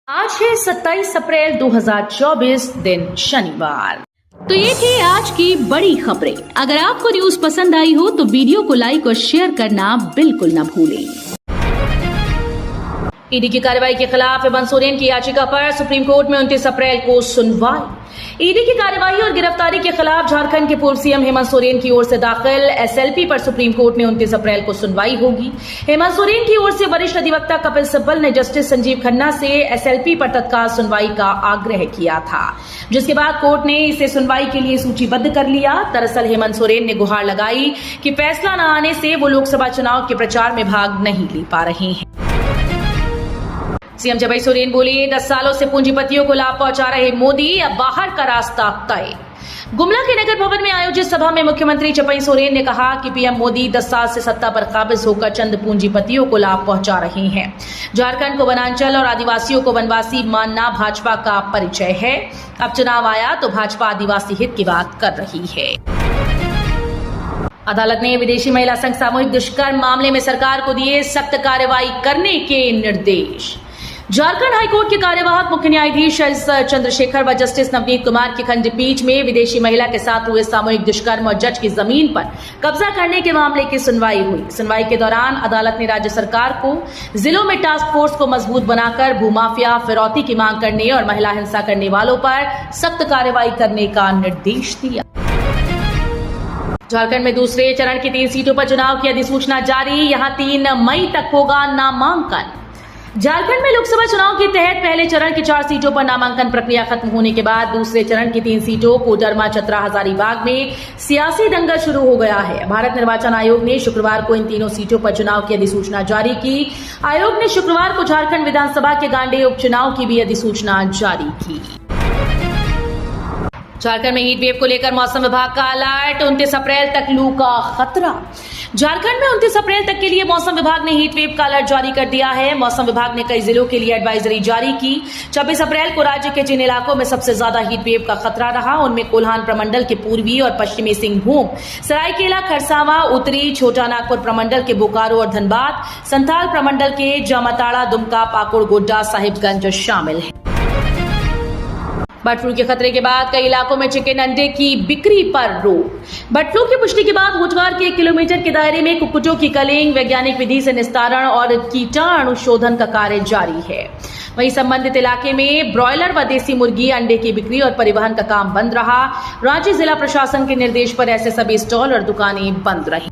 आज है 27 अप्रैल 2024 दिन शनिवार। तो ये थी आज की बड़ी खबरें। अगर आपको न्यूज पसंद आई हो तो वीडियो को लाइक और शेयर करना बिल्कुल न भूलें। ईडी की कार्रवाई के खिलाफ हेमंत सोरेन की याचिका पर सुप्रीम कोर्ट में 29 अप्रैल को सुनवाई। ईडी की कार्रवाई और गिरफ्तारी के खिलाफ झारखंड के पूर्व सीएम हेमंत सोरेन की ओर से दाखिल एसएलपी पर सुप्रीम कोर्ट में 29 अप्रैल को सुनवाई होगी। हेमंत सोरेन की ओर से वरिष्ठ अधिवक्ता कपिल सिब्बल ने जस्टिस संजीव खन्ना से एसएलपी पर तत्काल सुनवाई का आग्रह किया था, जिसके बाद कोर्ट ने इसे सुनवाई के लिए सूचीबद्ध कर लिया। दरअसल हेमंत सोरेन ने गुहार लगाई कि फैसला न आने से वो लोकसभा चुनाव के प्रचार में भाग नहीं ले पा रहे हैं। सीएम जबाई सोरेन बोले, 10 सालों से पूंजीपतियों को लाभ पहुंचा रहे मोदी, अब बाहर का रास्ता तय। गुमला के नगर भवन में आयोजित सभा में मुख्यमंत्री जबाई सोरेन ने कहा कि पीएम मोदी 10 साल से सत्ता पर काबिज होकर चंद पूंजीपतियों को लाभ पहुंचा रहे हैं। झारखंड को वनांचल और आदिवासियों को वनवासी मानना भाजपा का परिचय है। अब चुनाव आया तो भाजपा आदिवासी हित की बात कर रही है। अदालत ने विदेशी महिला संग सामूहिक दुष्कर्म मामले में सरकार को दिए सख्त कार्रवाई करने के निर्देश। झारखंड हाईकोर्ट के कार्यवाहक मुख्य न्यायाधीश एस चंद्रशेखर व जस्टिस नवनीत कुमार की खंडपीठ में विदेशी महिला के साथ हुए सामूहिक दुष्कर्म और जज की जमीन पर कब्जा करने के मामले की सुनवाई हुई। सुनवाई के दौरान अदालत ने राज्य सरकार को जिलों में टास्क फोर्स को मजबूत बनाकर भूमाफिया, फिरौती की मांग करने और महिला हिंसा करने वालों पर सख्त कार्रवाई करने का निर्देश दिया। झारखंड में दूसरे चरण की 3 सीटों पर चुनाव की अधिसूचना जारी। यहां 3 मई तक होगा नामांकन। झारखंड में लोकसभा चुनाव के तहत पहले चरण की 4 सीटों पर नामांकन प्रक्रिया खत्म होने के बाद दूसरे चरण की 3 सीटों कोडरमा, चतरा, हजारीबाग में सियासी दंगल शुरू हो गया है। भारत निर्वाचन आयोग ने शुक्रवार को इन तीनों सीटों पर चुनाव की अधिसूचना जारी की। आयोग ने शुक्रवार को झारखंड विधानसभा के गांडे उपचुनाव की भी अधिसूचना जारी की। झारखंड में हीट वेव को लेकर मौसम विभाग का अलर्ट, 29 अप्रैल तक लू का खतरा। झारखंड में 29 अप्रैल तक के लिए मौसम विभाग ने हीट वेव का अलर्ट जारी कर दिया है। मौसम विभाग ने कई जिलों के लिए एडवाइजरी जारी की। 26 अप्रैल को राज्य के जिन इलाकों में सबसे ज्यादा हीट वेव का खतरा रहा उनमें कोल्हान प्रमंडल के पूर्वी और पश्चिमी सिंहभूम, सरायकेला, खरसावां, उत्तरी छोटा नागपुर प्रमंडल के बोकारो और धनबाद, संथाल प्रमंडल के जामताड़ा, दुमका, पाकुड़, गोड्डा, साहिबगंज शामिल है। बर्ड फ्लू के खतरे के बाद कई इलाकों में चिकन अंडे की बिक्री पर रोक। बर्ड फ्लू की पुष्टि के बाद होटवार के 1 किलोमीटर के दायरे में कुक्कुटों की कलिंग, वैज्ञानिक विधि से निस्तारण और कीटाणु शोधन का कार्य जारी है। वहीं संबंधित इलाके में ब्रॉयलर व देसी मुर्गी अंडे की बिक्री और परिवहन का काम बंद रहा। रांची जिला प्रशासन के निर्देश पर ऐसे सभी स्टॉल और दुकानें बंद रही।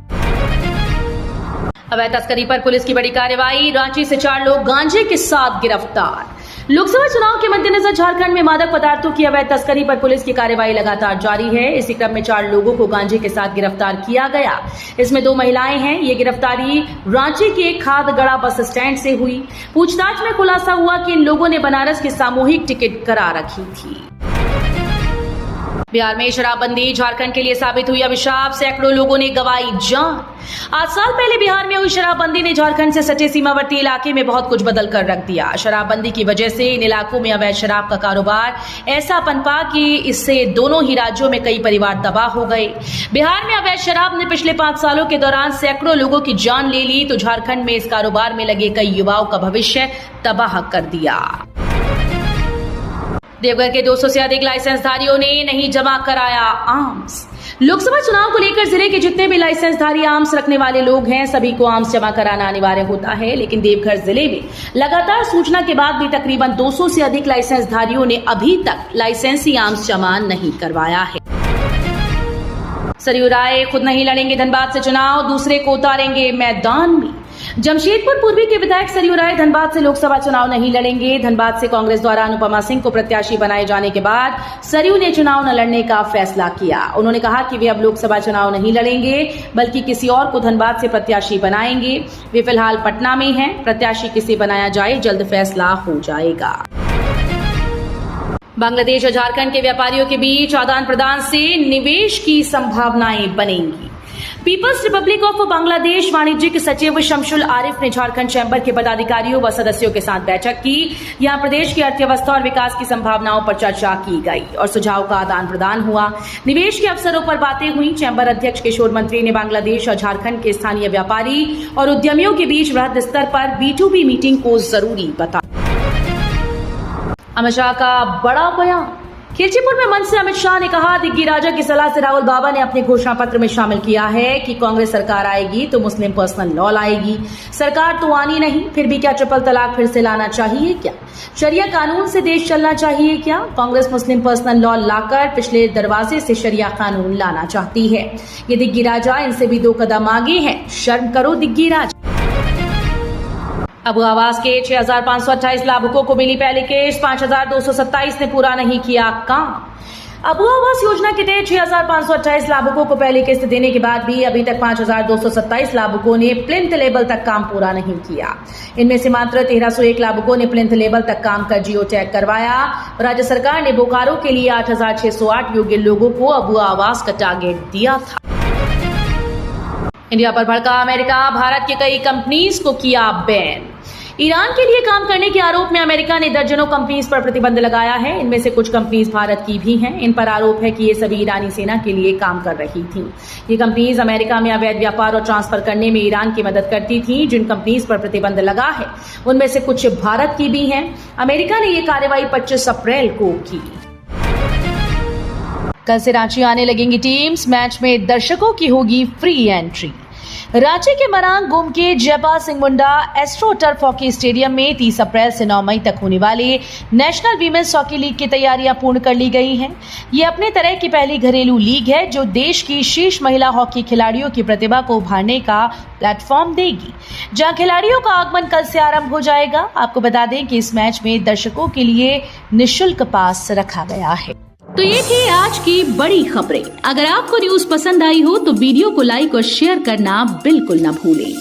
अवैध तस्करी पर पुलिस की बड़ी कार्रवाई। रांची से 4 लोग गांजे के साथ गिरफ्तार। लोकसभा चुनाव के मद्देनजर झारखंड में मादक पदार्थों की अवैध तस्करी पर पुलिस की कार्रवाई लगातार जारी है। इसी क्रम में 4 लोगों को गांजे के साथ गिरफ्तार किया गया। इसमें 2 महिलाएं हैं। ये गिरफ्तारी रांची के खादगड़ा बस स्टैंड से हुई। पूछताछ में खुलासा हुआ कि इन लोगों ने बनारस की सामूहिक टिकट करा रखी थी। बिहार में शराबबंदी झारखंड के लिए साबित हुई अभिशाप, सैकड़ों लोगों ने गंवाई जान। 8 साल पहले बिहार में हुई शराबबंदी ने झारखंड से सटे सीमावर्ती इलाके में बहुत कुछ बदल कर रख दिया। शराबबंदी की वजह से इन इलाकों में अवैध शराब का कारोबार ऐसा पनपा कि इससे दोनों ही राज्यों में कई परिवार तबाह हो गए। बिहार में अवैध शराब ने पिछले 5 सालों के दौरान सैकड़ों लोगों की जान ले ली तो झारखंड में इस कारोबार में लगे कई युवाओं का भविष्य तबाह कर दिया। देवघर के 200 से अधिक लाइसेंसधारियों ने नहीं जमा कराया आर्म्स। लोकसभा चुनाव को लेकर जिले के जितने भी लाइसेंसधारी आर्म्स रखने वाले लोग हैं सभी को आर्म्स जमा कराना अनिवार्य होता है, लेकिन देवघर जिले में लगातार सूचना के बाद भी तकरीबन 200 से अधिक लाइसेंसधारियों ने अभी तक लाइसेंसी आर्म्स जमा नहीं करवाया है। सरयू राय खुद नहीं लड़ेंगे धनबाद से चुनाव, दूसरे को उतारेंगे मैदान में। जमशेदपुर पूर्वी के विधायक सरयू राय धनबाद से लोकसभा चुनाव नहीं लड़ेंगे। धनबाद से कांग्रेस द्वारा अनुपमा सिंह को प्रत्याशी बनाए जाने के बाद सरयू ने चुनाव न लड़ने का फैसला किया। उन्होंने कहा कि वे अब लोकसभा चुनाव नहीं लड़ेंगे बल्कि किसी और को धनबाद से प्रत्याशी बनाएंगे। वे फिलहाल पटना में हैं। प्रत्याशी किसे बनाया जाए जल्द फैसला हो जाएगा। बांग्लादेश और झारखंड के व्यापारियों के बीच आदान प्रदान से निवेश की संभावनाएं बनेंगी। पीपल्स रिपब्लिक ऑफ बांग्लादेश वाणिज्यिक सचिव शमशुल आरिफ ने झारखंड चैंबर के पदाधिकारियों व सदस्यों के साथ बैठक की। यहां प्रदेश की अर्थव्यवस्था और विकास की संभावनाओं पर चर्चा की गई और सुझाव का आदान प्रदान हुआ। निवेश के अवसरों पर बातें हुई। चैंबर अध्यक्ष किशोर मंत्री ने बांग्लादेश और झारखंड के स्थानीय व्यापारी और उद्यमियों के बीच वृहद स्तर पर B2B मीटिंग को जरूरी बताया। अमित शाह का बड़ा बयान। खिलचीपुर में मंच से अमित शाह ने कहा, दिग्गी राजा की सलाह से राहुल बाबा ने अपने घोषणा पत्र में शामिल किया है कि कांग्रेस सरकार आएगी तो मुस्लिम पर्सनल लॉ लाएगी। सरकार तो आनी नहीं, फिर भी क्या ट्रिपल तलाक फिर से लाना चाहिए क्या? शरिया कानून से देश चलना चाहिए क्या? कांग्रेस मुस्लिम पर्सनल लॉ लाकर पिछले दरवाजे से शरिया कानून लाना चाहती है। ये दिग्गी राजा इनसे भी 2 कदम आगे है। शर्म करो दिग्गी राजा। अबू आवास के 6,528 लाभुकों को मिली पहली किस्त, 5,227 ने पूरा नहीं किया काम। अबू आवास योजना के तहत 6,528 लाभुकों को पहली किस्त देने के बाद भी अभी तक 5,227 लाभुकों ने प्लिंथ लेवल तक काम पूरा नहीं किया। इनमें से मात्र 1,301 लाभुकों ने प्लिंथ लेवल तक काम कर जियो टैग करवाया। राज्य सरकार ने बोकारो के लिए 8,608 योग्य लोगों को अबू आवास का टारगेट दिया था। इंडिया पर भड़का अमेरिका, भारत के कई कंपनीज को किया बैन। ईरान के लिए काम करने के आरोप में अमेरिका ने दर्जनों कंपनीज पर प्रतिबंध लगाया है। इनमें से कुछ कंपनीज भारत की भी हैं। इन पर आरोप है कि ये सभी ईरानी सेना के लिए काम कर रही थीं। ये कंपनीज अमेरिका में अवैध व्यापार और ट्रांसफर करने में ईरान की मदद करती थीं। जिन कंपनीज पर प्रतिबंध लगा है उनमें से कुछ भारत की भी हैं। अमेरिका ने ये कार्रवाई 25 अप्रैल को की। कल से रांची आने लगेंगी टीम्स, मैच में दर्शकों की होगी फ्री एंट्री। रांची के मरांग गुम के Jaipal Singh Munda astro turf hockey stadium में 30 अप्रैल से 9 मई तक होने वाले नेशनल वीमेंस हॉकी लीग की तैयारियां पूर्ण कर ली गई हैं। ये अपने तरह की पहली घरेलू लीग है जो देश की शीर्ष महिला हॉकी खिलाड़ियों की प्रतिभा को उभारने का प्लेटफॉर्म देगी, जहां खिलाड़ियों का आगमन कल से आरंभ हो जाएगा। आपको बता दें कि इस मैच में दर्शकों के लिए निःशुल्क पास रखा गया है। तो ये थी आज की बड़ी खबरें। अगर आपको न्यूज पसंद आई हो तो वीडियो को लाइक और शेयर करना बिल्कुल न भूलें।